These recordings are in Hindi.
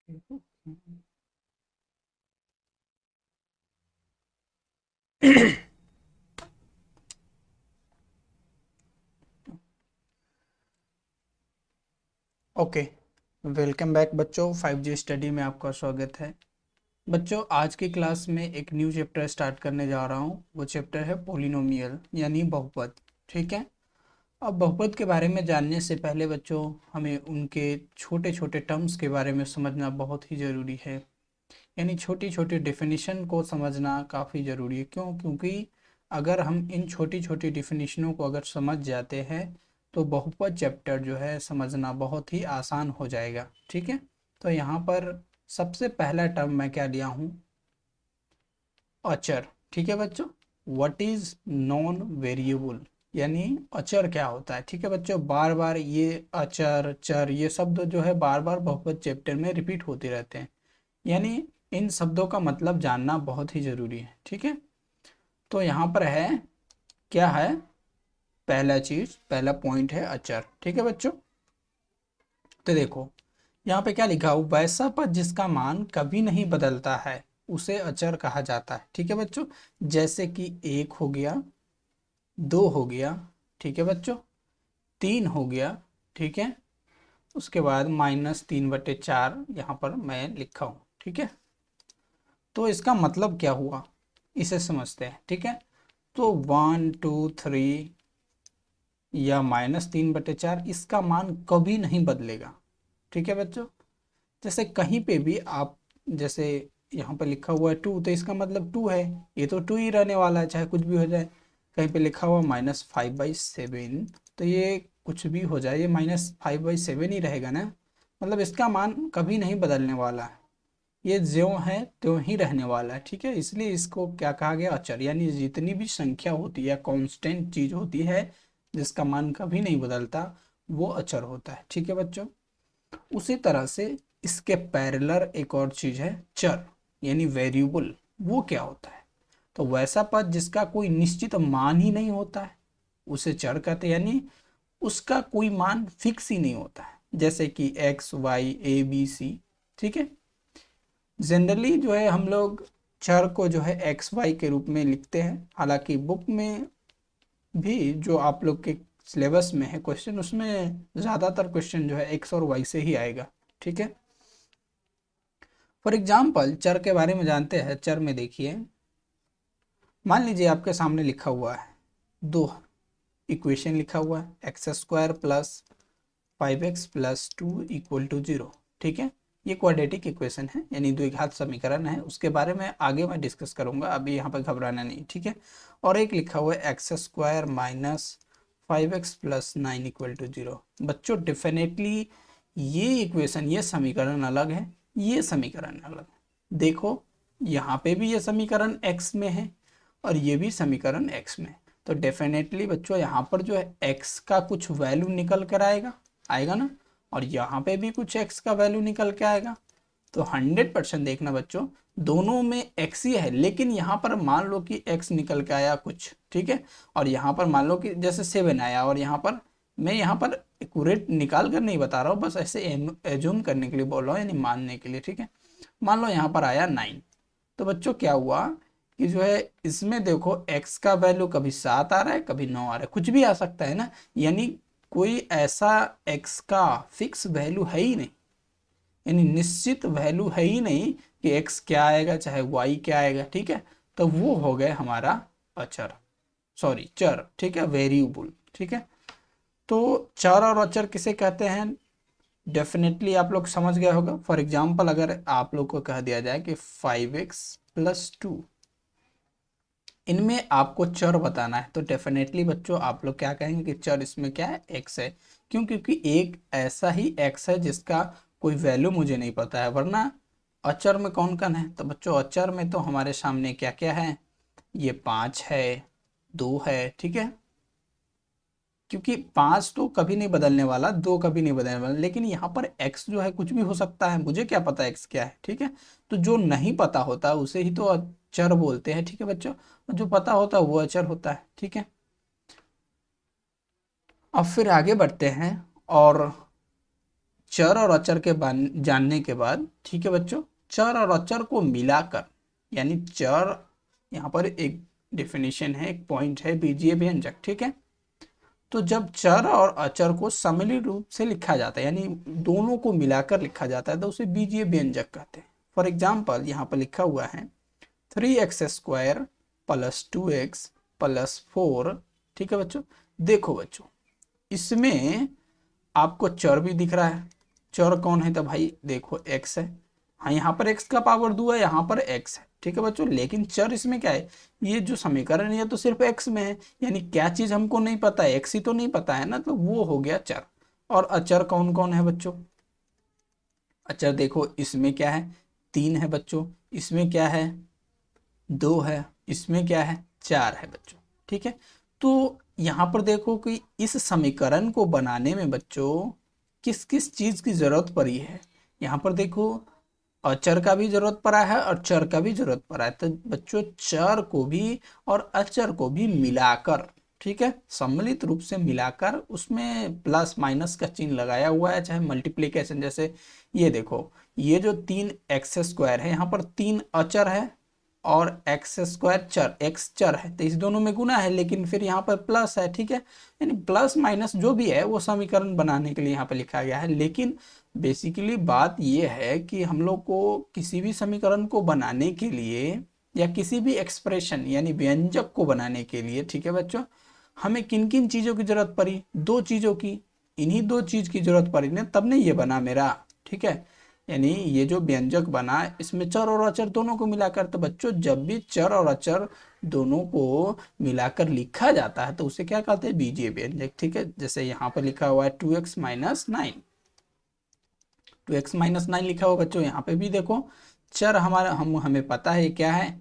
ओके, वेलकम बैक बच्चों। 5G स्टडी में आपका स्वागत है। बच्चों, आज की क्लास में एक न्यू चैप्टर स्टार्ट करने जा रहा हूँ। वो चैप्टर है पोलिनोमियल यानी बहुपद। ठीक है। अब बहुपद के बारे में जानने से पहले बच्चों, हमें उनके छोटे छोटे टर्म्स के बारे में समझना बहुत ही ज़रूरी है। यानी छोटी छोटी डेफिनेशन को समझना काफ़ी ज़रूरी है। क्यों? क्योंकि अगर हम इन छोटी छोटी डेफिनेशनों को अगर समझ जाते हैं तो बहुपद चैप्टर जो है समझना बहुत ही आसान हो जाएगा। ठीक है। तो यहाँ पर सबसे पहला टर्म मैं क्या लिया हूँ? अचर। ठीक है बच्चों। व्हाट इज नॉन वेरिएबल, यानी अचर क्या होता है। ठीक है बच्चों, बार बार ये अचर चर ये शब्द जो है बार बार बहुपद चैप्टर में रिपीट होते रहते हैं। यानी इन शब्दों का मतलब जानना बहुत ही जरूरी है। ठीक है। तो यहाँ पर है, क्या है? पहला चीज, पहला पॉइंट है अचर। ठीक है बच्चों। तो देखो यहाँ पे क्या लिखा हो, वैसा पद जिसका मान कभी नहीं बदलता है उसे अचर कहा जाता है। ठीक है बच्चों। जैसे कि 1 हो गया, 2 हो गया, ठीक है बच्चों, 3 हो गया, ठीक है। उसके बाद -3/4 यहाँ पर मैं लिखा हूँ। ठीक है। तो इसका मतलब क्या हुआ, इसे समझते हैं। ठीक है। तो 1 2 3 या -3/4 इसका मान कभी नहीं बदलेगा। ठीक है बच्चों। जैसे कहीं पे भी आप, जैसे यहाँ पे लिखा हुआ है 2, तो इसका मतलब 2 है, ये तो 2 ही रहने वाला है चाहे कुछ भी हो जाए। कहीं पे लिखा हुआ -5/7, तो ये कुछ भी हो जाए ये -5/7 ही रहेगा ना। मतलब इसका मान कभी नहीं बदलने वाला है, ये ज्यों है त्यों ही रहने वाला है। ठीक है। इसलिए इसको क्या कहा गया, अचर। यानी जितनी भी संख्या होती है, कांस्टेंट चीज होती है जिसका मान कभी नहीं बदलता, वो अचर होता है। ठीक है बच्चों। उसी तरह से इसके पैरेलल एक और चीज है चर, यानी वेरिएबल। वो क्या होता है? तो वैसा पद जिसका कोई निश्चित मान ही नहीं होता है उसे चर कहते हैं। यानी उसका कोई मान फिक्स ही नहीं होता है, जैसे कि X Y A B C. ठीक है। जनरली जो है हम लोग चर को जो है एक्स वाई के रूप में लिखते हैं। हालांकि बुक में भी जो आप लोग के सिलेबस में है क्वेश्चन, उसमें ज़्यादातर क्वेश्चन जो है एक्स और वाई से ही आएगा। ठीक है। फॉर एग्जाम्पल चर के बारे में जानते हैं। चर में देखिए, मान लीजिए आपके सामने लिखा हुआ है, दो इक्वेशन लिखा हुआ है, x² + 5x + 2 = 0। ठीक है। ये क्वाड्रेटिक इक्वेशन है, यानी द्विघात समीकरण है। उसके बारे में आगे मैं डिस्कस करूंगा, अभी यहाँ पर घबराना नहीं। ठीक है। और एक लिखा हुआ है x² - 5x + 9 = 0। बच्चों डेफिनेटली ये इक्वेशन, ये समीकरण अलग है, ये समीकरण अलग है। देखो यहाँ पे भी ये समीकरण x में है और ये भी समीकरण x में है। तो डेफिनेटली बच्चों यहाँ पर जो है x का कुछ वैल्यू निकल कर आएगा, आएगा ना, और यहाँ पे भी कुछ x का वैल्यू निकल के आएगा। तो 100% देखना बच्चों, दोनों में x ही है, लेकिन यहाँ पर मान लो कि x निकल के आया कुछ। ठीक है। और यहाँ पर मान लो कि जैसे 7 आया, और यहाँ पर मैं यहाँ पर एक्यूरेट निकाल कर नहीं बता रहा हूँ, बस ऐसे एज्यूम करने के लिए बोल रहा हूँ, यानी मानने के लिए। ठीक है। मान लो यहाँ पर आया 9, तो बच्चों क्या हुआ कि जो है इसमें देखो x का वैल्यू कभी 7 आ रहा है, कभी 9 आ रहा है, कुछ भी आ सकता है ना। यानी कोई ऐसा x का फिक्स वैल्यू है ही नहीं, यानी निश्चित वैल्यू है ही नहीं कि x क्या आएगा चाहे y क्या आएगा। ठीक है। तो वो हो गए हमारा अचर, सॉरी चर। ठीक है, वेरिएबल। ठीक है। तो चर और अचर किसे कहते हैं, डेफिनेटली आप लोग समझ गए होगा। फॉर एग्जाम्पल अगर आप लोग को कह दिया जाए कि 5x + 2, इनमें आपको चर बताना है, तो डेफिनेटली बच्चों आप लोग क्या कहेंगे कि चर इसमें क्या है, x है। क्यों? क्योंकि एक ऐसा ही x है जिसका कोई वैल्यू मुझे नहीं पता है, वरना अचर में कौन कौन है। तो बच्चों अचर में तो हमारे सामने क्या क्या है, ये 5 है, 2 है। ठीक है। क्योंकि 5 तो कभी नहीं बदलने वाला, 2 कभी नहीं बदलने वाला, लेकिन यहाँ पर x जो है कुछ भी हो सकता है, मुझे क्या पता x क्या है। ठीक है। तो जो नहीं पता होता उसे ही तो अचर बोलते हैं। ठीक है बच्चों। जो पता होता है वो अचर होता है। ठीक है। अब फिर आगे बढ़ते हैं और चर और अचर के जानने के बाद, ठीक है बच्चों, चर और अचर को मिलाकर, यानी चर, यहाँ पर एक डेफिनेशन है, एक पॉइंट है, बीजीय व्यंजक, ठीक है। तो जब चर और अचर को सम्मिलित रूप से लिखा जाता है, यानी दोनों को मिलाकर लिखा जाता है, तो उसे बीजीय व्यंजक कहते हैं। फॉर एग्जाम्पल यहाँ पर लिखा हुआ है 3x² + 2x + 4, ठीक है बच्चों। देखो बच्चों, इसमें आपको चर भी दिख रहा है। चर कौन है? तो भाई देखो x है। हाँ, यहाँ पर x का पावर 2 है, यहाँ पर x है, ठीक है बच्चों। लेकिन चर इसमें क्या है? ये जो समीकरण है तो सिर्फ x में है, यानी क्या चीज हमको नहीं पता है, x ही तो नहीं पता है ना, तो वो हो गया चर। और अचर कौन कौन है बच्चों? अचर देखो, इसमें क्या है? 3 है बच्चों, इसमें क्या है? 2 है, इसमें क्या है? 4 है बच्चों, ठीक है। तो यहाँ पर देखो कि इस समीकरण को बनाने में बच्चों किस किस चीज की जरूरत पड़ी है। यहाँ पर देखो, अचर का भी जरूरत पड़ा है और चर का भी जरूरत पड़ा है। तो बच्चों, चर को भी और अचर को भी मिलाकर, ठीक है, सम्मिलित रूप से मिलाकर, उसमें प्लस माइनस का चिन्ह लगाया हुआ है, चाहे मल्टीप्लीकेशन। जैसे ये देखो, ये जो 3x² है, यहाँ पर 3 अचर है और x² चर, x चर है, तो इस दोनों में गुना है, लेकिन फिर यहाँ पर प्लस है, ठीक है। यानी प्लस माइनस जो भी है वो समीकरण बनाने के लिए यहाँ पर लिखा गया है। लेकिन बेसिकली बात ये है कि हम लोग को किसी भी समीकरण को बनाने के लिए या किसी भी एक्सप्रेशन यानी व्यंजक को बनाने के लिए, ठीक है बच्चों, हमें किन किन चीज़ों की जरूरत पड़ी? 2 चीज़ों की। इन्हीं 2 चीज़ की जरूरत पड़ी ना, तब नहीं ये बना मेरा, ठीक है। यानी ये जो व्यंजक बना, इसमें चर और अचर दोनों को मिलाकर। तो बच्चों, जब भी चर और अचर दोनों को मिलाकर लिखा जाता है तो उसे क्या कहते हैं? बीजीय व्यंजक, ठीक है। जैसे यहाँ पर लिखा हुआ है 2x - 9, 2x - 9 लिखा हुआ बच्चों। यहाँ पे भी देखो, चर हमारा हमें पता है क्या है?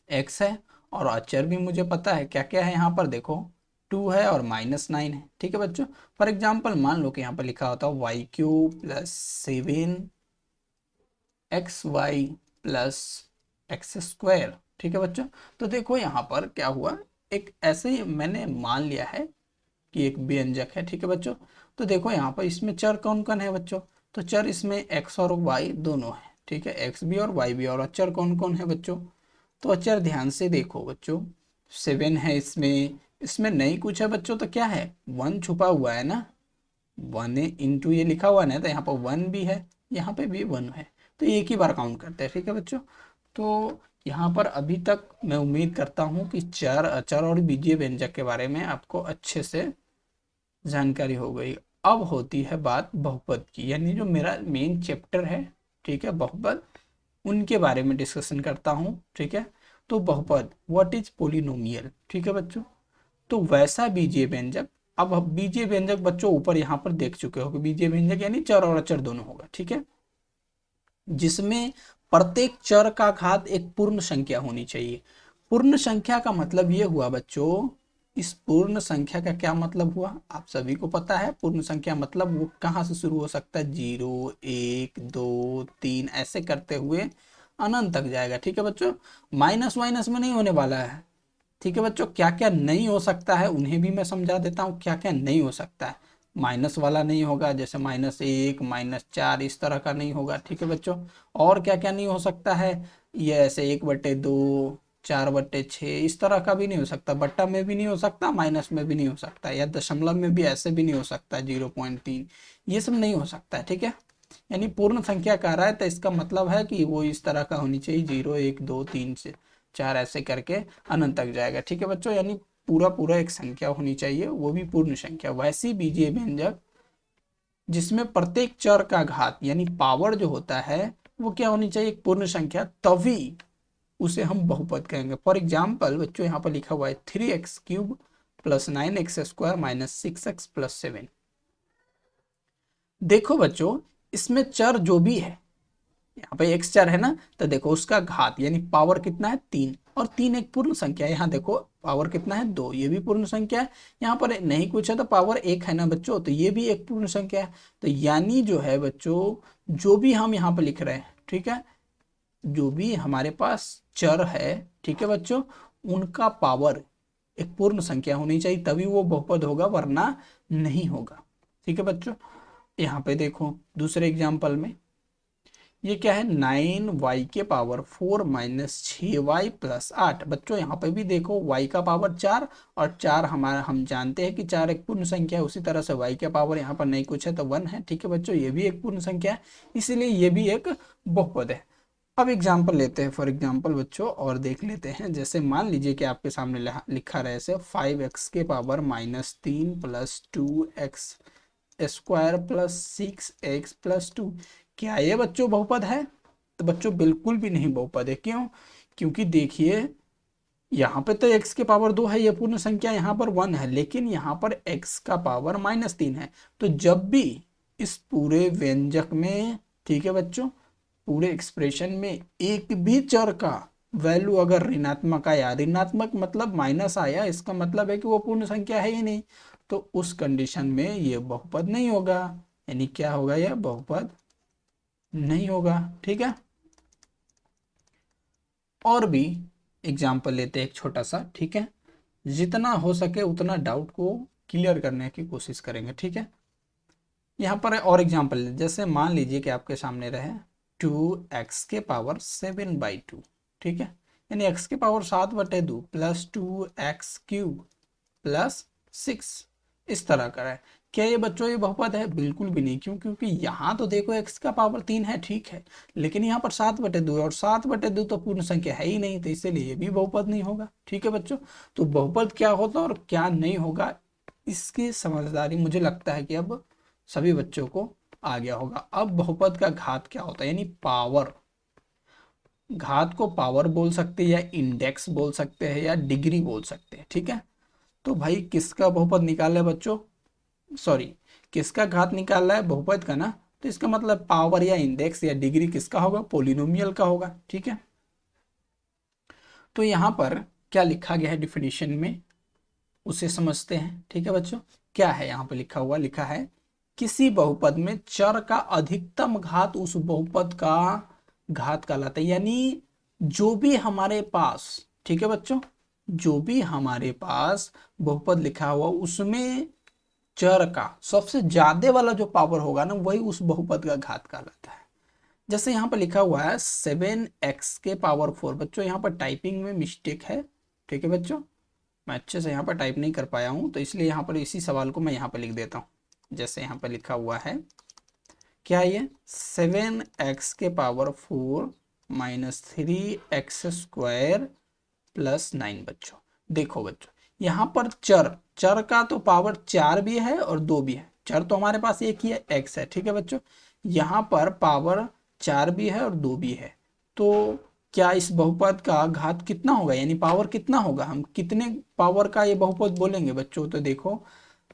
x है, और अचर भी मुझे पता है क्या क्या है। यहाँ पर देखो 2 है और -9 है, ठीक है बच्चों। फॉर एग्जाम्पल मान लो कि यहाँ पर लिखा होता है y³ + 7 xy + x², ठीक है बच्चों। तो देखो यहाँ पर क्या हुआ, एक ऐसे ही मैंने मान लिया है कि एक व्यंजक है, ठीक है बच्चों। तो देखो यहाँ पर इसमें चर कौन कौन है बच्चों? तो चर इसमें x और y दोनों है, ठीक है, x भी और y भी। और अचर कौन कौन है बच्चों? तो अचर ध्यान से देखो बच्चों, 7 है इसमें, इसमें नहीं कुछ है बच्चों, तो क्या है? 1 छुपा हुआ है ना, 1 इंटू ये लिखा हुआ है ना, तो यहाँ पर 1 भी है, यहाँ पे भी 1 है, तो एक ही बार काउंट करते हैं, ठीक है बच्चों। तो यहाँ पर अभी तक मैं उम्मीद करता हूँ कि चर, अचर और बीजीय व्यंजक के बारे में आपको अच्छे से जानकारी हो गई। अब होती है बात बहुपद की, यानी जो मेरा मेन चैप्टर है, ठीक है, बहुपद, उनके बारे में डिस्कशन करता हूँ, ठीक है। तो बहुपद, व्हाट इज पोलिनोमियल, ठीक है बच्चों। तो वैसा बीजीय व्यंजक, अब बीजीय व्यंजक बच्चों ऊपर यहाँ पर देख चुके हो कि बीजीय व्यंजक यानी चर और अचर दोनों होगा, ठीक है, जिसमें प्रत्येक चर का घात एक पूर्ण संख्या होनी चाहिए। पूर्ण संख्या का मतलब ये हुआ बच्चों, इस पूर्ण संख्या का क्या मतलब हुआ आप सभी को पता है। पूर्ण संख्या मतलब वो कहाँ से शुरू हो सकता है? 0, 1, 2, 3 ऐसे करते हुए अनंत तक जाएगा, ठीक है बच्चों। माइनस वाइनस में नहीं होने वाला है, ठीक है बच्चों। क्या क्या नहीं हो सकता है उन्हें भी मैं समझा देता हूँ, क्या क्या नहीं हो सकता है। माइनस वाला नहीं होगा, जैसे -1, -4 इस तरह का नहीं होगा, ठीक है बच्चों। और क्या क्या नहीं हो सकता है? ये ऐसे 1/2, 4/6 इस तरह का भी नहीं हो सकता, बट्टा में भी नहीं हो सकता, माइनस में भी नहीं हो सकता, या दशमलव में भी ऐसे भी नहीं हो सकता 0.3, ये सब नहीं हो सकता है, ठीक है। यानी पूर्ण संख्या कह रहा है तो इसका मतलब है कि वो इस तरह का होनी चाहिए, 0, 1, 2, 3 से 4 ऐसे करके अनंत तक जाएगा, ठीक है बच्चों। यानी पूरा पूरा एक संख्या होनी चाहिए, वो भी पूर्ण संख्या। वैसी बीजीय व्यंजक जिसमें प्रत्येक चर का घात यानी पावर जो होता है वो क्या होनी चाहिए? एक पूर्ण संख्या, तभी उसे हम बहुपद कहेंगे। फॉर एग्जाम्पल बच्चों, यहाँ पर लिखा हुआ है 3x³ + 9x² - 6x + 7। देखो बच्चों, इसमें चर जो भी है, यहाँ पे x चर है ना, तो देखो उसका घात यानी पावर कितना है? 3, और 3 एक पूर्ण संख्या है। यहाँ देखो पावर कितना है? 2, ये भी पूर्ण संख्या है। यहाँ पर नहीं कुछ है तो पावर 1 है ना बच्चों, तो ये भी एक पूर्ण संख्या है। तो यानी जो है बच्चों, जो भी हम यहाँ पर लिख रहे हैं, ठीक है, जो भी हमारे पास चर है, ठीक है बच्चों, उनका पावर एक पूर्ण संख्या होनी चाहिए, तभी वो बहुपद होगा, वरना नहीं होगा, ठीक है बच्चों। यहाँ पे देखो दूसरे एग्जाम्पल में ये क्या है, 9y के पावर 4 माइनस 6y प्लस 8। बच्चों यहाँ पे भी देखो y का पावर 4, और 4 हमारा, हम जानते हैं कि 4 एक पूर्ण संख्या है, उसी तरह से y का पावर यहाँ पर नहीं कुछ है तो 1 है। ठीक है बच्चों, ये भी एक पूर्ण संख्या है, इसीलिए ये भी एक बहुपद है। अब एग्जाम्पल लेते हैं, फॉर एग्जाम्पल बच्चों और देख लेते हैं। जैसे मान लीजिए कि आपके सामने लिखा रहे से 5x के power minus 3 plus 2x square plus 6x plus 2। क्या ये बच्चों बहुपद है? तो बच्चों बिल्कुल भी नहीं बहुपद है। क्यों? क्योंकि देखिए यहाँ पे तो x के पावर 2 है, ये पूर्ण संख्या, यहाँ पर 1 है, लेकिन यहाँ पर x का पावर माइनस 3 है। तो जब भी इस पूरे व्यंजक में, ठीक है बच्चों, पूरे एक्सप्रेशन में एक भी चर का वैल्यू अगर ऋणात्मक आया, ऋणात्मक मतलब माइनस आया, इसका मतलब है कि वो पूर्ण संख्या है ही नहीं, तो उस कंडीशन में ये बहुपद नहीं होगा। यानी क्या होगा, यह बहुपद नहीं होगा। ठीक है, और भी एग्जाम्पल लेते हैं एक छोटा सा। ठीक है, जितना हो सके उतना डाउट को क्लियर करने की कोशिश करेंगे। ठीक है, यहाँ पर और एग्जाम्पल, जैसे मान लीजिए कि आपके सामने रहे 2x के पावर 7/2। ठीक है, यानी x के power 7/2 plus 2x cube plus 6, इस तरह का है। क्या ये बच्चों ये बहुपद है? बिल्कुल भी नहीं। क्यों? क्योंकि यहाँ तो देखो x का पावर 3 है, ठीक है, लेकिन यहाँ पर 7/2 है, और 7/2 तो पूर्ण संख्या है ही नहीं, तो इसलिए ये भी बहुपद नहीं होगा। ठीक है बच्चों, तो बहुपद क्या होता है और क्या नहीं होगा, इसकी समझदारी मुझे लगता है कि अब सभी बच्चों को आ गया होगा। अब बहुपद का घात क्या होता है, यानी पावर, घात को पावर बोल सकते हैं, या इंडेक्स बोल सकते हैं, या डिग्री बोल सकते हैं। ठीक है, तो भाई किसका बहुपद निकाल है बच्चों, सॉरी, किसका घात निकाल रहा है, बहुपद का ना, तो इसका मतलब पावर या इंडेक्स या डिग्री किसका होगा, पोलिनोमियल का होगा। ठीक है, तो यहां पर क्या लिखा गया है डिफिनीशन में, उसे समझते हैं। ठीक है बच्चों, क्या है यहाँ पे लिखा हुआ, लिखा है किसी बहुपद में चर का अधिकतम घात उस बहुपद का घात कहलाता है। यानी जो भी हमारे पास, ठीक है बच्चों, जो भी हमारे पास बहुपद लिखा हुआ उसमें चर का सबसे ज्यादा वाला जो पावर होगा ना, वही उस बहुपद का घात कहलाता है। जैसे यहाँ पर लिखा हुआ है 7x के पावर 4। बच्चों यहाँ पर टाइपिंग में मिस्टेक है। ठीक है बच्चों, मैं अच्छे से यहाँ पर टाइप नहीं कर पाया हूँ, तो इसलिए यहाँ पर इसी सवाल को मैं यहाँ पर लिख देता हूँ। जैसे यहाँ पर लिखा हुआ है, क्या है ये, 7x के power 4 minus 3x square plus 9। बच्चों देखो बच्चों, यहाँ पर चर, चर का तो पावर 4 भी है और 2 भी है। चर तो हमारे पास एक ही है, x है। ठीक है बच्चों, यहाँ पर पावर 4 भी है और 2 भी है, तो क्या इस बहुपद का घात कितना होगा, यानी पावर कितना होगा, हम कितने पावर का ये बहुपद बोलेंगे बच्चों। तो देखो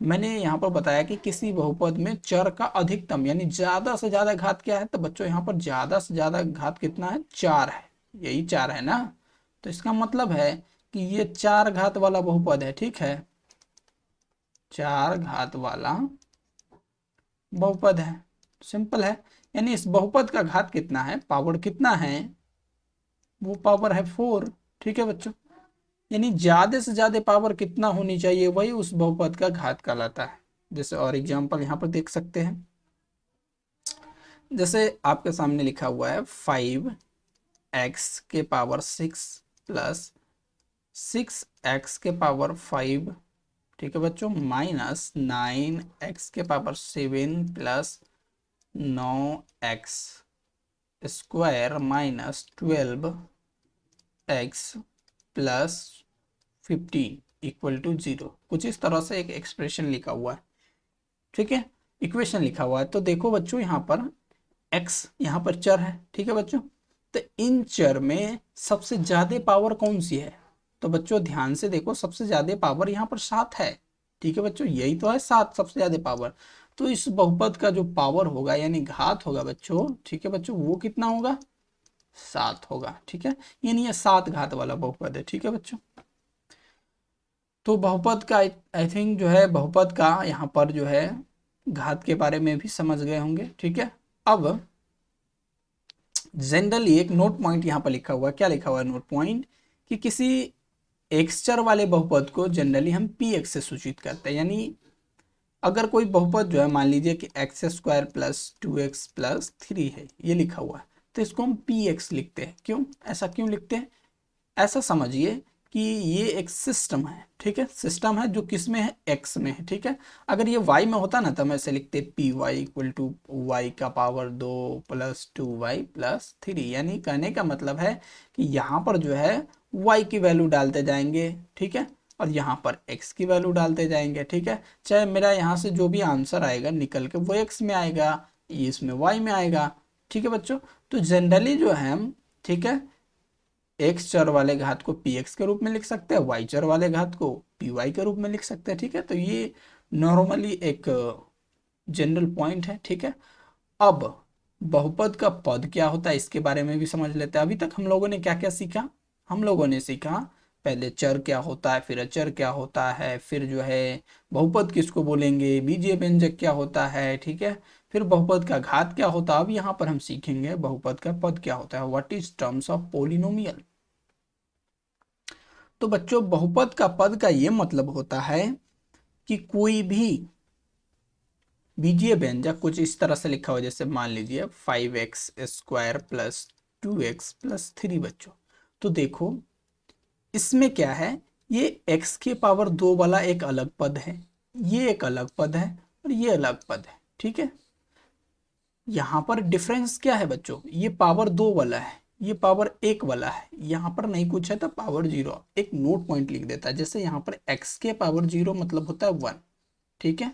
मैंने यहाँ पर बताया कि किसी बहुपद में चर का अधिकतम यानी ज्यादा से ज्यादा घात क्या है, तो बच्चों यहाँ पर ज्यादा से ज्यादा घात कितना है, 4 है, यही 4 है ना। तो इसका मतलब है कि ये 4 घात वाला बहुपद है। ठीक है, 4 घात वाला बहुपद है, सिंपल है। यानी इस बहुपद का घात कितना है, पावर कितना है, वो पावर है 4। ठीक है बच्चों, यानी ज्यादा से ज्यादा पावर कितना होनी चाहिए, वही उस बहुपद का घात कहलाता है। जैसे और एग्जांपल यहाँ पर देख सकते हैं, जैसे आपके सामने लिखा हुआ है 5x के पावर 6 प्लस 6x के पावर 5। ठीक है बच्चों, माइनस 9x के power 7 plus 9x square minus 12x plus 15 equal to 0। कुछ इस तरह से एक एक्सप्रेशन लिखा हुआ है। ठीक है, इक्वेशन लिखा हुआ है। तो देखो बच्चों, यहाँ पर x यहाँ पर चर है। ठीक है बच्चों, तो इन चर में सबसे ज्यादा पावर कौन सी है, तो बच्चों ध्यान से देखो, सबसे ज्यादा पावर यहाँ पर 7 है। ठीक है बच्चों, यही तो है 7 सबसे ज्यादा पावर। तो इस बहुपद का जो पावर होगा यानी घात होगा बच्चों, ठीक है बच्चों, वो कितना होगा, 7 होगा। ठीक है, यानी ये 7 घात वाला बहुपद है। ठीक है बच्चों, तो बहुपद का आई थिंक जो है, बहुपद का यहाँ पर जो है घात के बारे में भी समझ गए होंगे। ठीक है, अब जनरली एक नोट पॉइंट यहाँ पर लिखा हुआ है। क्या लिखा हुआ है नोट पॉइंट, कि किसी एक्स चर वाले बहुपद को जनरली हम पी एक्स से सूचित करते हैं। यानी अगर कोई बहुपद जो है मान लीजिए कि एक्स स्क्वायर प्लस 2x+3 है, ये लिखा हुआ है, तो इसको हम पी एक्स लिखते हैं। क्यों ऐसा क्यों लिखते हैं? ऐसा समझिए कि ये एक सिस्टम है, ठीक है, सिस्टम है जो किस में है, एक्स में है, ठीक है। अगर ये वाई में होता ना तो हम ऐसे लिखते P Y equal to Y का पावर 2 प्लस 2y+3, यानी कहने का मतलब है कि यहाँ पर जो है वाई की वैल्यू डालते जाएंगे, ठीक है, और यहाँ पर एक्स की वैल्यू डालते जाएंगे, ठीक है। चाहे मेरा यहाँ से जो भी आंसर आएगा निकल के वो एक्स में आएगा, ये इसमें वाई में आएगा, ठीक है बच्चों। तो जनरली जो है हम, ठीक है, एक्स चर वाले घात को पी एक्स के रूप में लिख सकते हैं, वाई चर वाले घात को पी वाई के रूप में लिख सकते हैं, ठीक है। तो ये नॉर्मली एक जनरल पॉइंट है, ठीक है। अब बहुपद का पद क्या होता है इसके बारे में भी समझ लेते हैं। अभी तक हम लोगों ने क्या क्या सीखा? हम लोगों ने सीखा पहले चर क्या होता है, फिर अचर क्या होता है, फिर जो है बहुपद किसको बोलेंगे, बीजीय व्यंजक क्या होता है, ठीक है, फिर बहुपद का घात क्या होता है। अब यहाँ पर हम सीखेंगे बहुपद का पद क्या होता है, what is terms of polynomial. तो बच्चों बहुपद का पद का ये मतलब होता है कि कोई भी बीजीय व्यंजक कुछ इस तरह से लिखा हुआ, जैसे मान लीजिए 5x² प्लस 2x+3 बच्चों। तो देखो इसमें क्या है, ये x के पावर 2 वाला एक अलग पद है, ये एक अलग पद है, और ये अलग पद है, ठीक है। यहाँ पर डिफरेंस क्या है बच्चों, ये पावर 2 वाला है, ये पावर 1 वाला है, यहाँ पर नहीं कुछ है तो पावर 0। एक नोट पॉइंट लिख देता है, जैसे यहाँ पर x के पावर 0 मतलब होता है 1, ठीक है,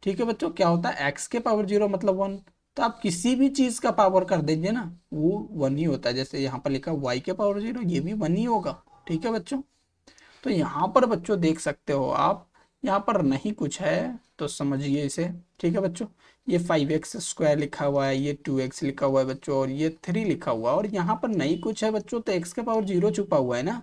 ठीक है बच्चों। क्या होता है x के पावर 0 मतलब 1, तो आप किसी भी चीज का पावर कर दीजिए ना वो 1 ही होता है। जैसे यहाँ पर लिखा y के पावर 0, ये भी 1 ही होगा, ठीक है बच्चों। तो यहाँ पर बच्चों देख सकते हो आप, यहाँ पर नहीं कुछ है तो समझिए इसे, ठीक है बच्चों। ये 5x² लिखा हुआ है, ये 2x लिखा हुआ है बच्चों, और ये 3 लिखा हुआ है, और यहाँ पर नहीं कुछ है बच्चों, तो x के पावर 0 छुपा हुआ है ना।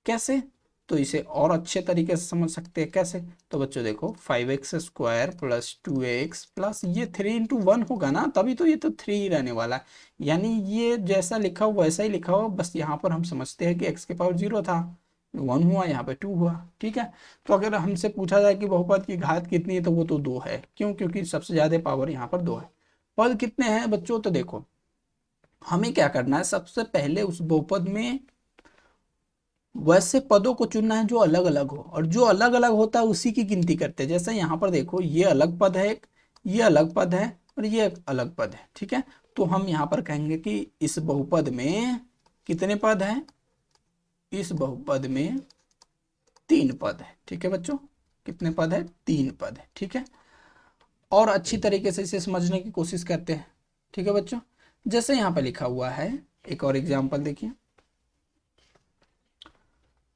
कैसे? तो इसे और अच्छे तरीके से समझ सकते हैं, कैसे? तो बच्चों देखो 5x² प्लस 2x प्लस ये 3 × 1 होगा ना, तभी तो ये तो 3 ही रहने वाला है। यानी ये जैसा लिखा हुआ वैसा ही लिखा हुआ, बस यहाँ पर हम समझते हैं कि x के पावर 0 था, 1 हुआ, यहाँ पे 2 हुआ, ठीक है। तो अगर हमसे पूछा जाए कि बहुपद की घात कितनी है, तो वो तो 2 है। क्यों? क्योंकि सबसे ज्यादा पावर यहाँ पर 2 है। पद कितने हैं बच्चों? तो देखो हमें क्या करना है, सबसे पहले उस बहुपद में वैसे पदों को चुनना है जो अलग अलग हो, और जो अलग अलग होता है उसी की गिनती करते हैं। जैसे यहाँ पर देखो ये अलग पद है एक, ये अलग पद है, और ये एक अलग पद है, ठीक है। तो हम यहाँ पर कहेंगे कि इस बहुपद में कितने पद हैं, इस बहुपद में 3 पद है, ठीक है बच्चों। कितने पद है? 3 पद है, ठीक है। और अच्छी तरीके से इसे समझने की कोशिश करते हैं, ठीक है बच्चों। जैसे यहाँ पर लिखा हुआ है, एक और एग्जाम्पल देखिए,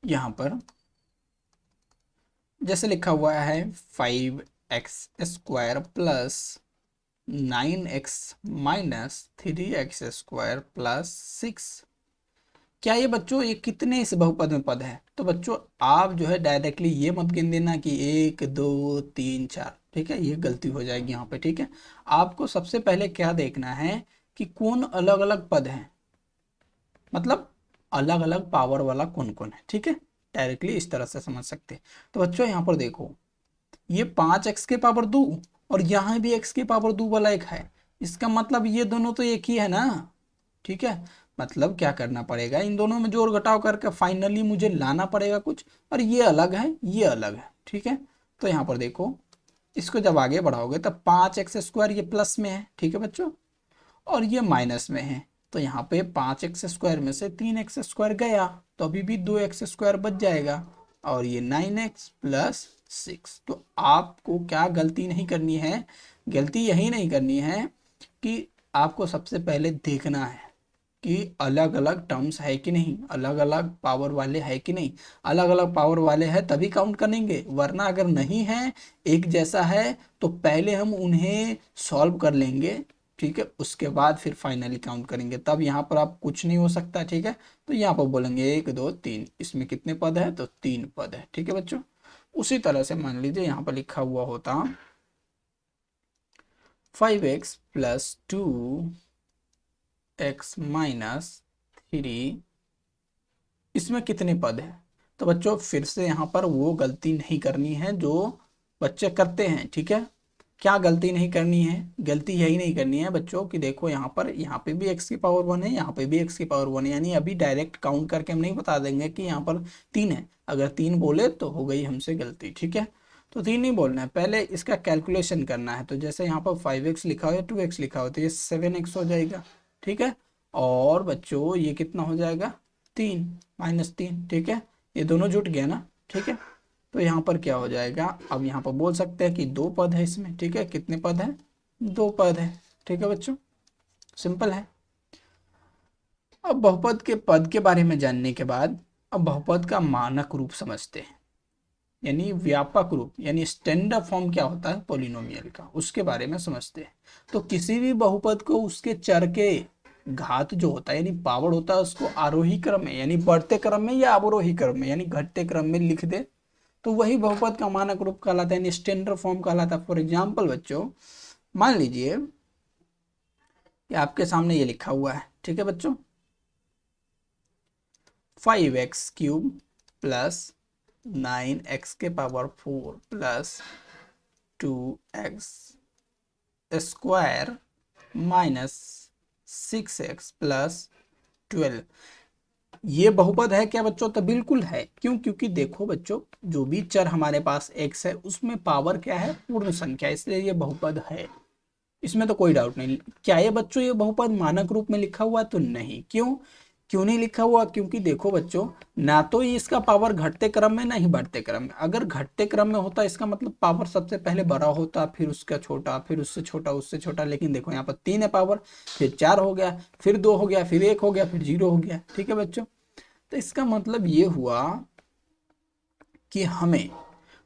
यहाँ पर जैसे लिखा हुआ है 5x² plus 9x - 3x² plus 6। क्या ये बच्चों ये कितने इस बहुपद में पद है? तो बच्चों आप जो है डायरेक्टली ये मत गिन देना कि 1 2 3 4, ठीक है, ये गलती हो जाएगी यहाँ पे, ठीक है। आपको सबसे पहले क्या देखना है कि कौन अलग अलग पद है, मतलब अलग अलग पावर वाला कौन कौन है, ठीक है। डायरेक्टली इस तरह से समझ सकते हैं। तो बच्चों यहाँ पर देखो ये 5x के पावर 2, और यहाँ भी x के पावर 2 वाला एक है, इसका मतलब ये दोनों तो एक ही है ना, ठीक है। मतलब क्या करना पड़ेगा, इन दोनों में जोड़ घटाव करके फाइनली मुझे लाना पड़ेगा कुछ, और ये अलग है, ये अलग है, ठीक है। तो यहाँ पर देखो इसको जब आगे बढ़ाओगे तब 5x² ये प्लस में है, ठीक है बच्चों, और ये माइनस में है। तो यहाँ पे 5x² में से 3x² गया, तो अभी भी 2x² बच जाएगा, और ये 9x+6। तो आपको क्या गलती नहीं करनी है, गलती यही नहीं करनी है कि आपको सबसे पहले देखना है कि अलग अलग टर्म्स है कि नहीं, अलग अलग पावर वाले है कि नहीं। अलग अलग पावर वाले हैं तभी काउंट करेंगे, वरना अगर नहीं है, एक जैसा है, तो पहले हम उन्हें सॉल्व कर लेंगे, ठीक है, उसके बाद फिर फाइनली काउंट करेंगे, तब यहाँ पर आप कुछ नहीं हो सकता, ठीक है। तो यहाँ पर बोलेंगे 1 2 3, इसमें कितने पद है? तो 3 पद है, ठीक है बच्चों। उसी तरह से मान लीजिए यहाँ पर लिखा हुआ होता 5x + 2x - 3, इसमें कितने पद है? तो बच्चों फिर से यहाँ पर वो गलती नहीं करनी है जो बच्चे करते हैं, ठीक है। क्या गलती नहीं करनी है? गलती यही नहीं करनी है बच्चों कि देखो यहाँ पे भी एक्स की पावर 1 है, यहाँ पे भी एक्स की पावर 1 है, यानी अभी डायरेक्ट काउंट करके हम नहीं बता देंगे कि यहाँ पर 3 है। अगर 3 बोले तो हो गई हमसे गलती, ठीक है। तो 3 नहीं बोलना है, पहले इसका कैलकुलेशन करना है। तो जैसे यहाँ पर 5x लिखा हो या 2x लिखा हो तो ये 7x हो जाएगा, ठीक है। और बच्चों ये कितना हो जाएगा? 3 -3, ठीक है। ये दोनों जुट गया ना, ठीक है। तो यहाँ पर क्या हो जाएगा? अब यहाँ पर बोल सकते हैं कि 2 पद है इसमें, ठीक है। कितने पद है? 2 पद है, ठीक है बच्चों, सिंपल है। अब बहुपद के पद के बारे में जानने के बाद अब बहुपद का मानक रूप समझते हैं, यानी व्यापक रूप, यानी स्टैंडर्ड फॉर्म क्या होता है पॉलिनोमियल का, उसके बारे में समझते हैं। तो किसी भी बहुपद को उसके चर के घात जो होता है यानी पावर होता है उसको आरोही क्रम में यानी बढ़ते क्रम में या अवरोही क्रम में यानी घटते क्रम में लिख दे तो वही बहुपद का मानक रूप कहलाता है, यानी स्टैंडर्ड फॉर्म कहलाता है। फॉर एग्जाम्पल बच्चों, मान लीजिए कि आपके सामने ये लिखा हुआ है, ठीक है बच्चों, 5x³ प्लस 9x के power 4 plus 2x square minus 6x plus 12। ये बहुपद है क्या बच्चों? तो बिल्कुल है। क्यों? क्योंकि देखो बच्चों, जो भी चर हमारे पास x है उसमें पावर क्या है? पूर्ण संख्या, इसलिए ये बहुपद है, इसमें तो कोई डाउट नहीं। क्या ये बच्चों ये बहुपद मानक रूप में लिखा हुआ? तो नहीं। क्यों क्यों नहीं लिखा हुआ? क्योंकि देखो बच्चों, ना तो ये इसका पावर घटते क्रम में ना ही बढ़ते क्रम में। अगर घटते क्रम में होता इसका मतलब पावर सबसे पहले बड़ा होता, फिर उसका छोटा, फिर उससे छोटा, उससे छोटा। लेकिन देखो यहाँ पर 3 है पावर, फिर 4 हो गया, फिर 2 हो गया, फिर 1 हो गया, फिर 0 हो गया, ठीक है बच्चों। तो इसका मतलब ये हुआ कि हमें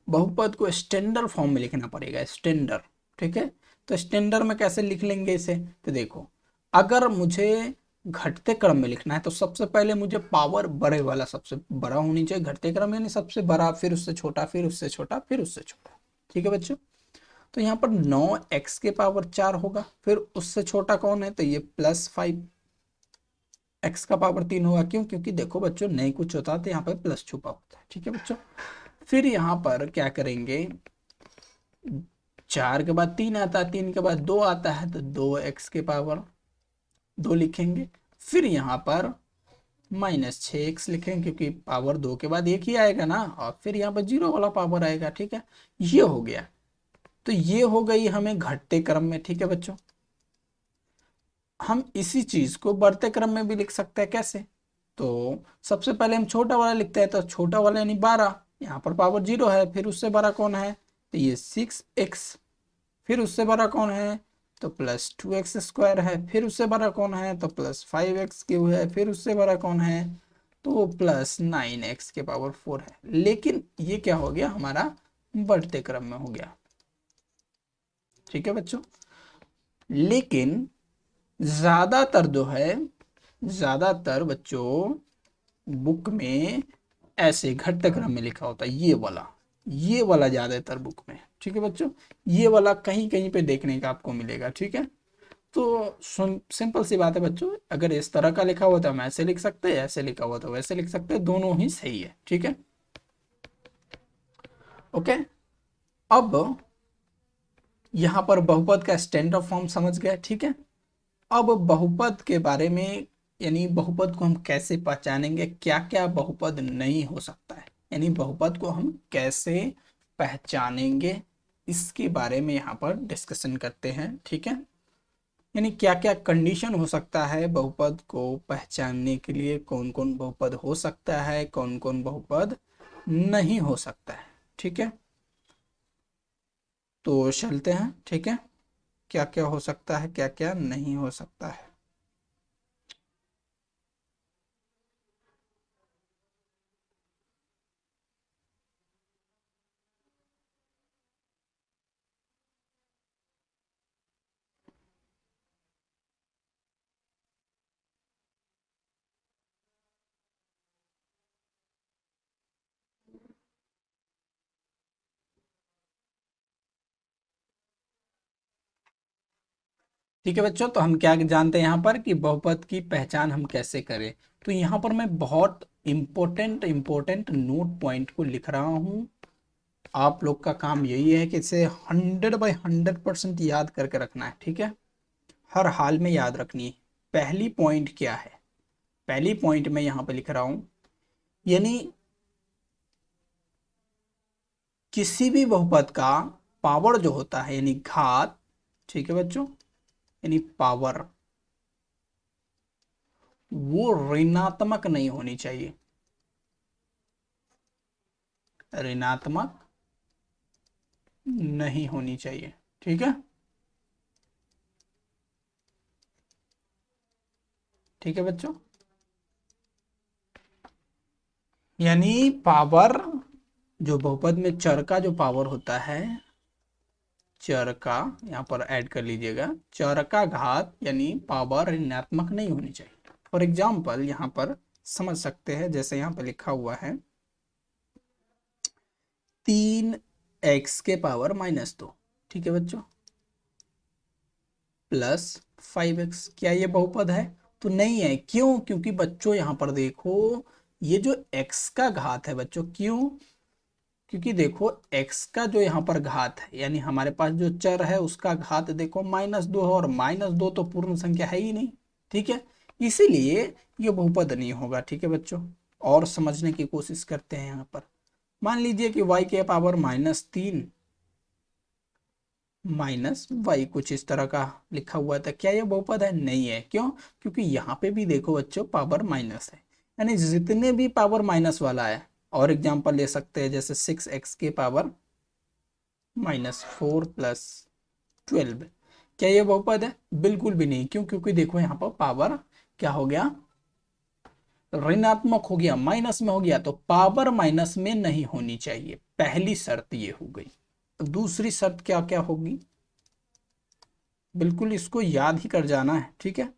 बहुपद को स्टैंडर्ड फॉर्म में लिखना पड़ेगा, स्टैंडर्ड, ठीक है। तो स्टैंडर्ड में कैसे लिख लेंगे इसे? तो देखो, अगर मुझे घटते क्रम में लिखना है तो सबसे पहले मुझे पावर बड़े वाला सबसे बड़ा होनी चाहिए घटते क्रम में, यानी सबसे बड़ा, फिर उससे छोटा, फिर उससे छोटा, फिर उससे छोटा, ठीक है बच्चों। तो यहाँ पर 9x के पावर 4 होगा, फिर उससे छोटा कौन है? तो ये +5 x का पावर 3 होगा। क्यों? क्योंकि देखो बच्चों, नहीं कुछ होता तो यहाँ पर प्लस छुपा होता है, ठीक है बच्चों। फिर यहाँ पर क्या करेंगे, 4 के बाद 3 आता है, 3 के बाद 2 आता है, तो 2x के पावर 2 लिखेंगे। फिर यहाँ पर -6x लिखेंगे क्योंकि पावर 2 के बाद 1 ही आएगा ना, और फिर यहाँ पर 0 वाला पावर आएगा, ठीक है। ये हो गया। तो ये हो गई हमें घटते क्रम में, ठीक है बच्चों। हम इसी चीज को बढ़ते क्रम में भी लिख सकते हैं। कैसे? तो सबसे पहले हम छोटा वाला लिखते हैं, तो छोटा वाला यानी 12, यहाँ पर पावर 0 है, फिर उससे बड़ा कौन है? तो ये 6x, फिर उससे बड़ा कौन है? तो +2x² है, फिर उससे बड़ा कौन है? तो +5x³ है, फिर उससे बड़ा कौन है? तो +9x के पावर 4 है। लेकिन ये क्या हो गया? हमारा बढ़ते क्रम में हो गया, ठीक है बच्चों। लेकिन ज्यादातर जो है, ज्यादातर बच्चों बुक में ऐसे घटते क्रम में लिखा होता है, ये वाला ज्यादातर बुक में, ठीक है बच्चों। ये वाला कहीं कहीं पे देखने का आपको मिलेगा, ठीक है। तो सिंपल सी बात है बच्चों, अगर इस तरह का लिखा हुआ तो हम ऐसे लिख सकते हैं, ऐसे लिखा हुआ तो वैसे लिख सकते हैं, दोनों ही सही है, ठीक है। ओके, अब यहाँ पर बहुपद का स्टैंडर्ड फॉर्म समझ गया, ठीक है। अब बहुपद के बारे में, यानी बहुपद को हम कैसे पहचानेंगे, क्या क्या बहुपद नहीं हो सकता है, यानी बहुपद को हम कैसे पहचानेंगे, इसके बारे में यहाँ पर डिस्कशन करते हैं, ठीक है। यानी क्या क्या कंडीशन हो सकता है बहुपद को पहचानने के लिए, कौन कौन बहुपद हो सकता है, कौन कौन बहुपद नहीं हो सकता है, ठीक है। तो चलते हैं, ठीक है। क्या क्या हो सकता है, क्या क्या नहीं हो सकता है। ठीक है बच्चों, तो हम क्या जानते हैं यहाँ पर कि बहुपद की पहचान हम कैसे करें। तो यहाँ पर मैं बहुत इम्पोर्टेंट इम्पोर्टेंट नोट पॉइंट को लिख रहा हूं। आप लोग का काम यही है कि इसे 100/100% याद करके रखना है, ठीक है। हर हाल में याद रखनी है। पहली पॉइंट क्या है, पहली पॉइंट मैं यहां पे लिख रहा हूं, यानी किसी भी बहुपद का पावर जो होता है यानी घात, ठीक है बच्चों, यानी पावर, वो ऋणात्मक नहीं होनी चाहिए, ऋणात्मक नहीं होनी चाहिए, ठीक है। ठीक है बच्चों, यानी पावर, जो बहुपद में चर का जो पावर होता है, चर का यहाँ पर ऐड कर लीजिएगा, चर का घात यानी पावर ऋणात्मक नहीं होनी चाहिए। फॉर एग्जाम्पल यहाँ पर समझ सकते हैं, जैसे यहाँ पर लिखा हुआ है 3x के पावर -2, ठीक है बच्चों, प्लस 5x, क्या ये बहुपद है? तो नहीं है। क्यों? क्योंकि बच्चों यहाँ पर देखो, ये जो x का घात है बच्चों, क्यों? क्योंकि देखो x का जो यहाँ पर घात है, यानी हमारे पास जो चर है उसका घात देखो -2 है, और -2 तो पूर्ण संख्या है ही नहीं, ठीक है। इसीलिए ये बहुपद नहीं होगा, ठीक है बच्चों। और समझने की कोशिश करते हैं। यहाँ पर मान लीजिए कि y के पावर -3 -y कुछ इस तरह का लिखा हुआ था, क्या ये बहुपद है? नहीं है। क्यों? क्योंकि यहाँ पे भी देखो बच्चों पावर माइनस है, यानी जितने भी पावर माइनस वाला है, और एग्जांपल ले सकते हैं जैसे 6x के पावर -4 प्लस 12, क्या ये बहुपद है? बिल्कुल भी नहीं। क्यों? क्योंकि देखो यहाँ पर पावर क्या हो गया, ऋणात्मक हो गया, माइनस में हो गया, तो पावर माइनस में नहीं होनी चाहिए। पहली शर्त ये हो गई। दूसरी शर्त क्या क्या होगी, बिल्कुल इसको याद ही कर जाना है, ठीक है।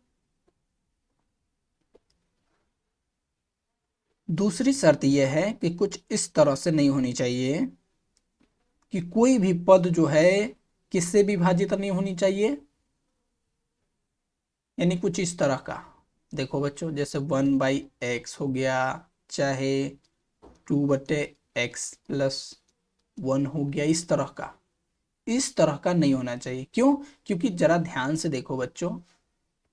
दूसरी शर्त यह है कि कुछ इस तरह से नहीं होनी चाहिए कि कोई भी पद जो है किससे विभाजित नहीं होनी चाहिए, यानी कुछ इस तरह का। देखो बच्चों, जैसे 1/x हो गया, चाहे 2/x+1 हो गया, इस तरह का, इस तरह का नहीं होना चाहिए। क्यों? क्योंकि जरा ध्यान से देखो बच्चों,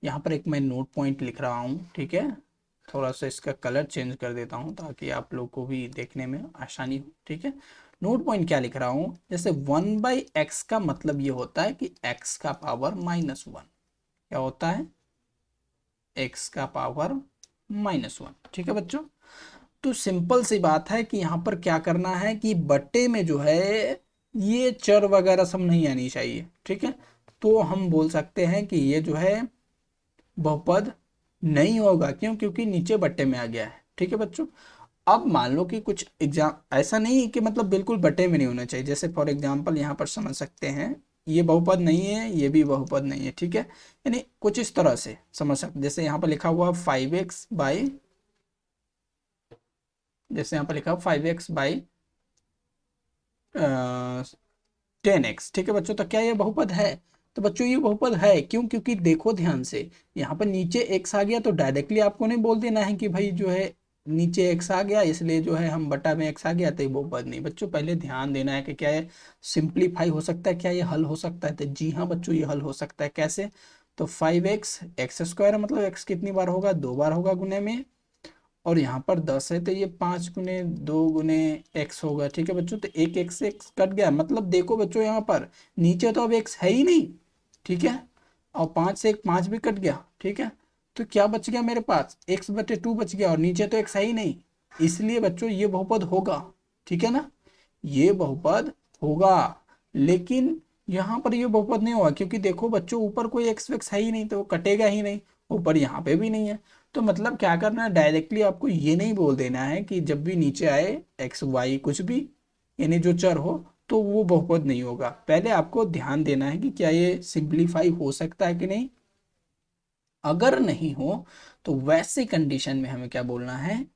यहाँ पर एक मैं नोट पॉइंट लिख रहा हूँ, ठीक है। थोड़ा सा इसका कलर चेंज कर देता हूँ ताकि आप लोग को भी देखने में आसानी हो, ठीक है। नोट पॉइंट क्या लिख रहा हूँ, जैसे 1/x का मतलब ये होता है कि x का पावर -1, क्या होता है, x का पावर -1, ठीक है बच्चों। तो सिंपल सी बात है कि यहाँ पर क्या करना है कि बट्टे में जो है ये चर वगैरह सब नहीं आनी चाहिए, ठीक है। तो हम बोल सकते हैं कि ये जो है बहुपद नहीं होगा। क्यों? क्योंकि नीचे बट्टे में आ गया है, ठीक है बच्चों। अब मान लो कि कुछ एग्जाम ऐसा नहीं है कि मतलब बिल्कुल बट्टे में नहीं होना चाहिए, जैसे फॉर एग्जांपल यहाँ पर समझ सकते हैं ये बहुपद नहीं है, ये भी बहुपद नहीं है, ठीक है। यानी कुछ इस तरह से समझ सकते, जैसे यहाँ पर लिखा हुआ 5x बाई, जैसे यहाँ पर लिखा 5x बाई 10x, ठीक है बच्चों। तो क्या ये बहुपद है? तो बच्चों ये बहुपद है। क्यों? क्योंकि देखो ध्यान से, यहाँ पर नीचे x आ गया, तो डायरेक्टली आपको नहीं बोल देना है कि भाई जो है नीचे x आ गया इसलिए जो है हम बटा में x आ गया तो ये बहुपद नहीं। बच्चों पहले ध्यान देना है कि क्या ये सिंप्लीफाई हो सकता है, क्या ये हल हो सकता है? तो जी हाँ बच्चों, ये हल हो सकता है। कैसे? तो 5x x² है, मतलब x कितनी बार होगा, 2 बार होगा गुने में, और यहाँ पर 10 है तो ये 5 गुने 2 गुने x होगा, ठीक है बच्चों। तो एक x से x कट गया, मतलब देखो बच्चों यहाँ पर नीचे तो अब x है ही नहीं, ठीक है, और 5 से एक 5 भी कट गया, ठीक है। तो क्या बच गया मेरे पास, x/2 बच गया, और नीचे तो x है ही नहीं, इसलिए बच्चों ये बहुपद होगा, ठीक है ना, ये बहुपद होगा। लेकिन यहाँ पर ये बहुपद नहीं होगा, क्योंकि देखो बच्चों ऊपर कोई एक्स वेक्स है ही नहीं, तो वो कटेगा ही नहीं, ऊपर यहाँ पे भी नहीं है। तो मतलब क्या करना है, डायरेक्टली आपको ये नहीं बोल देना है कि जब भी नीचे आए एक्स वाई कुछ भी, यानी जो चर हो, तो वो बहुपद नहीं होगा। पहले आपको ध्यान देना है कि क्या ये सिंप्लीफाई हो सकता है कि नहीं। अगर नहीं हो तो वैसे कंडीशन में हमें क्या बोलना है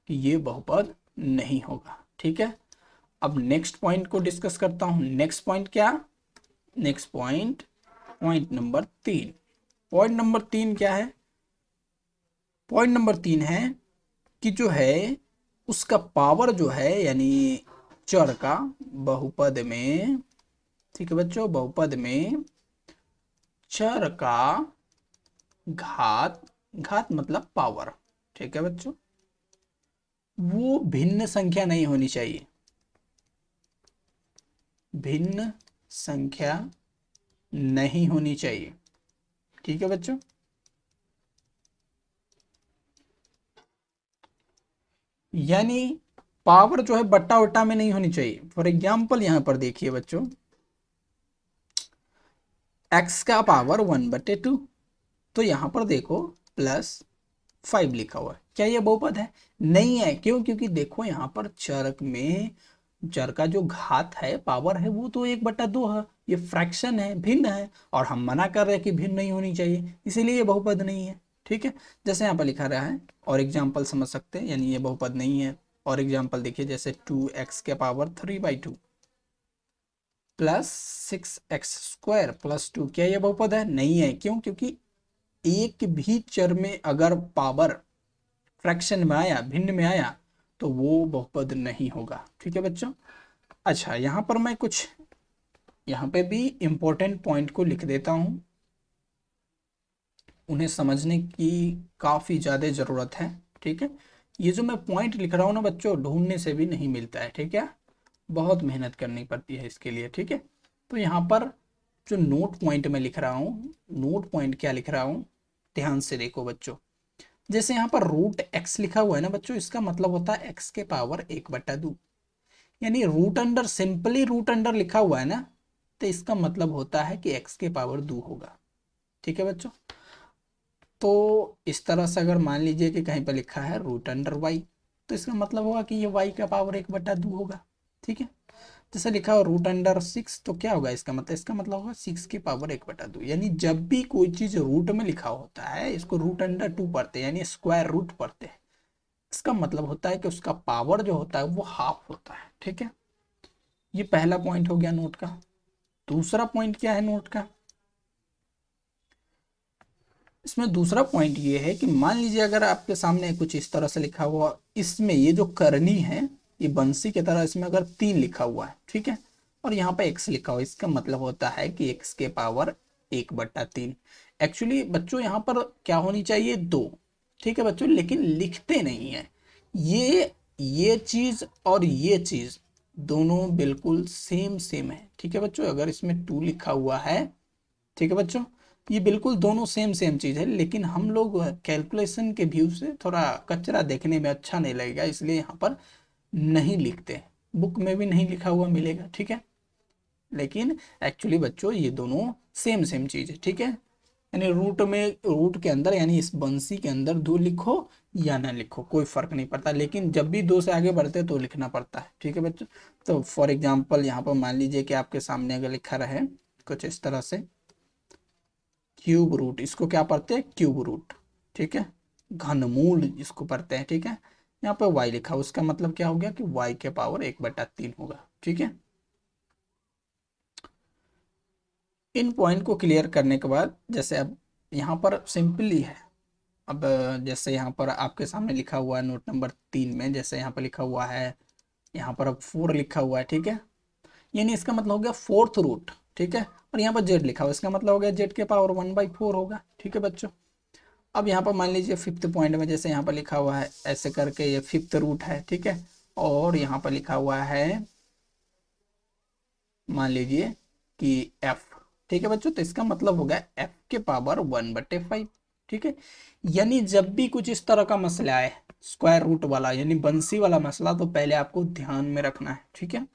कि ये बहुपद नहीं होगा, ठीक है। अब नेक्स्ट पॉइंट को डिस्कस करता हूं। नेक्स्ट पॉइंट क्या, next point, point number 3। Point number 3 क्या है? पॉइंट नंबर 3 है कि जो है उसका पावर जो है यानी चर का बहुपद में, ठीक है बच्चों, बहुपद में चर का घात, घात मतलब पावर, ठीक है बच्चों, वो भिन्न संख्या नहीं होनी चाहिए, भिन्न संख्या नहीं होनी चाहिए, ठीक है बच्चों। यानी पावर जो है बट्टा वट्टा में नहीं होनी चाहिए। फॉर एग्जाम्पल यहां पर देखिए बच्चों, x का पावर 1/2, तो यहां पर देखो +5 लिखा हुआ है, क्या ये बहुपद है? नहीं है। क्यों? क्योंकि देखो यहां पर चर में चर का जो घात है, पावर है, वो तो 1/2 है, ये फ्रैक्शन है, भिन्न है, और हम मना कर रहे हैं कि भिन्न नहीं होनी चाहिए, इसीलिए ये बहुपद नहीं है, ठीक है। जैसे यहाँ पर लिखा रहा है, और एग्जाम्पल समझ सकते हैं, यानी ये बहुपद नहीं है। और एग्जाम्पल देखिए, जैसे 2x के पावर 3/2 प्लस 6x² प्लस 2, क्या ये बहुपद है? नहीं है। क्यों? क्योंकि एक भी चर में अगर पावर फ्रैक्शन में आया, भिन्न में आया, तो वो बहुपद नहीं होगा, ठीक है बच्चों। अच्छा, यहाँ पर मैं कुछ यहाँ पे भी इंपॉर्टेंट पॉइंट को लिख देता हूँ, उन्हें समझने की काफ़ी ज़्यादा ज़रूरत है, ठीक है। ये जो मैं पॉइंट लिख रहा हूँ ना बच्चों, ढूंढने से भी नहीं मिलता है, ठीक है, बहुत मेहनत करनी पड़ती है इसके लिए, ठीक है। तो यहाँ पर जो नोट पॉइंट मैं लिख रहा हूँ, नोट पॉइंट क्या लिख रहा हूँ, ध्यान से देखो बच्चों। जैसे यहाँ पर √x लिखा हुआ है ना बच्चों, इसका मतलब होता है x के पावर 1/2, यानी root under, simply root under लिखा हुआ है ना, तो इसका मतलब होता है कि x के पावर 2 होगा, ठीक है बच्चों। तो इस तरह से अगर मान लीजिए कि कहीं पर लिखा है √y, तो इसका मतलब होगा कि ये y का पावर 1/2 होगा, ठीक है। जैसे लिखा हो √6, तो क्या होगा इसका मतलब होगा 6 की पावर 1/2। यानी जब भी कोई चीज रूट में लिखा होता है, इसको √2 पढ़ते हैं, यानी स्क्वायर रूट पढ़ते हैं, इसका मतलब होता है कि उसका पावर जो होता है वो हाफ होता है, ठीक है। ये पहला पॉइंट हो गया नोट का। दूसरा पॉइंट क्या है नोट का? इसमें दूसरा पॉइंट ये है कि मान लीजिए अगर आपके सामने कुछ इस तरह से लिखा हुआ, इसमें ये जो करनी है, ये बंसी की तरह, इसमें अगर 3 लिखा हुआ है, ठीक है, और यहाँ पे x लिखा हुआ है, इसका मतलब होता है कि x के पावर 1/3। एक्चुअली बच्चों यहाँ पर क्या होनी चाहिए? 2, ठीक है बच्चों, लेकिन लिखते नहीं है। ये चीज और ये चीज दोनों बिल्कुल सेम सेम है, ठीक है बच्चों। अगर इसमें 2 लिखा हुआ है, ठीक है बच्चों, ये बिल्कुल दोनों सेम सेम चीज है, लेकिन हम लोग कैलकुलेशन के व्यू से थोड़ा कचरा देखने में अच्छा नहीं लगेगा, इसलिए यहाँ पर नहीं लिखते, बुक में भी नहीं लिखा हुआ मिलेगा, ठीक है। लेकिन एक्चुअली बच्चों ये दोनों सेम सेम चीज है, ठीक है। यानी रूट में, रूट के अंदर, यानी इस बंसी के अंदर 2 लिखो या ना लिखो, कोई फर्क नहीं पड़ता, लेकिन जब भी 2 से आगे बढ़ते तो लिखना पड़ता है, ठीक है बच्चों। तो फॉर एग्जाम्पल यहाँ पर मान लीजिए कि आपके सामने अगर लिखा रहे कुछ इस तरह से, क्यूब रूट, इसको क्या पढ़ते हैं? क्यूब रूट, ठीक है, घनमूल इसको पढ़ते हैं, ठीक है। यहाँ पे y लिखा, उसका मतलब क्या हो गया कि y के पावर 1/3 होगा, ठीक है। इन पॉइंट को क्लियर करने के बाद, जैसे अब यहाँ पर सिंपली है, अब जैसे यहाँ पर आपके सामने लिखा हुआ है नोट नंबर 3 में, जैसे यहाँ पर लिखा हुआ है, यहाँ पर अब 4 लिखा हुआ है, ठीक है, यानी इसका मतलब हो गया 4th रूट, ठीक है। और यहाँ पर z लिखा हुआ, इसका मतलब हो गया z के पावर 1/4 होगा, ठीक है बच्चों। अब यहाँ पर मान लीजिए 5th पॉइंट में, जैसे यहाँ पर लिखा हुआ है ऐसे करके, ये 5th रूट है, ठीक है, और यहाँ पर लिखा हुआ है मान लीजिए कि f, ठीक है बच्चों, तो इसका मतलब हो गया f के पावर 1/5, ठीक है। यानी जब भी कुछ इस तरह का मसला है, स्क्वायर रूट वाला यानी बंसी वाला मसला, तो पहले आपको ध्यान में रखना है, ठीक है,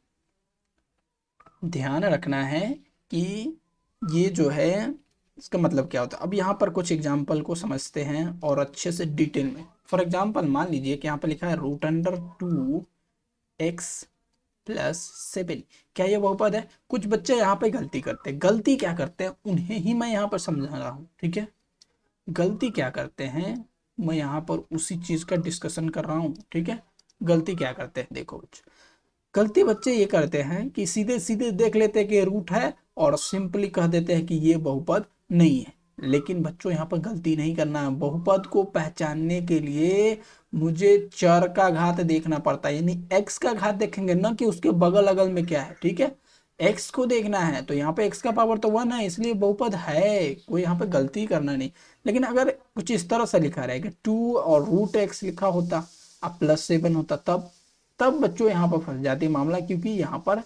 ध्यान रखना है कि ये जो है इसका मतलब क्या होता है। अब यहाँ पर कुछ एग्जाम्पल को समझते हैं और अच्छे से डिटेल में। फॉर एग्जाम्पल मान लीजिए कि यहाँ पर लिखा है √2x+7, क्या ये बहुपद है? कुछ बच्चे यहाँ पे गलती करते हैं, गलती क्या करते हैं उन्हें ही मैं यहाँ पर समझा रहा हूँ, ठीक है। गलती क्या करते हैं, मैं यहाँ पर उसी चीज का डिस्कशन कर रहा हूँ, ठीक है। गलती क्या करते हैं, देखो बच्चे, गलती बच्चे ये करते हैं कि सीधे सीधे देख लेते हैं कि रूट है और सिंपली कह देते हैं कि ये बहुपद नहीं है। लेकिन बच्चों यहाँ पर गलती नहीं करना है। बहुपद को पहचानने के लिए मुझे चर का घात देखना पड़ता है, यानी एक्स का घात देखेंगे ना कि उसके बगल अगल में क्या है, ठीक है। एक्स को देखना है, तो यहाँ पे एक्स का पावर तो 1 है, इसलिए बहुपद है, कोई यहाँ पे गलती करना नहीं। लेकिन अगर कुछ इस तरह से लिखा रहे कि 2 और रूट एक्स लिखा होता, अब +7 होता, तब तब बच्चों यहाँ पर फंस जाती मामला, क्योंकि यहाँ पर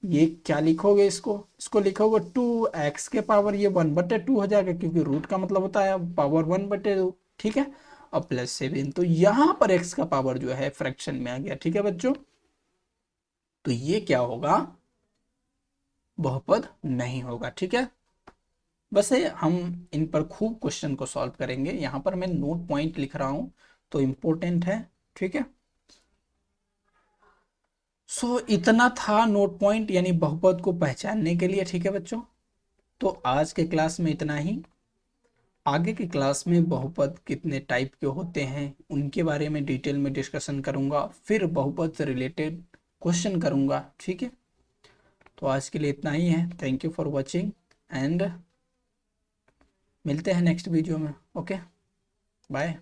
ये क्या लिखोगे, इसको लिखोगे 2x के पावर ये 1/2 हो जाएगा, क्योंकि रूट का मतलब होता है पावर 1/2, ठीक है। और +7, तो यहाँ पर x का पावर जो है फ्रैक्शन में आ गया, ठीक है बच्चों। तो ये क्या होगा, बहुपद नहीं होगा, ठीक है। वैसे हम इन पर खूब क्वेश्चन को सॉल्व करेंगे, यहाँ पर मैं नोट पॉइंट लिख रहा हूँ तो इम्पोर्टेंट है, ठीक है। सो इतना था नोट पॉइंट, यानी बहुपद को पहचानने के लिए, ठीक है बच्चों। तो आज के क्लास में इतना ही। आगे की क्लास में बहुपद कितने टाइप के होते हैं उनके बारे में डिटेल में डिस्कशन करूंगा, फिर बहुपद से रिलेटेड क्वेश्चन करूंगा, ठीक है। तो आज के लिए इतना ही है। Thank you for watching and मिलते हैं नेक्स्ट वीडियो में। Okay, bye.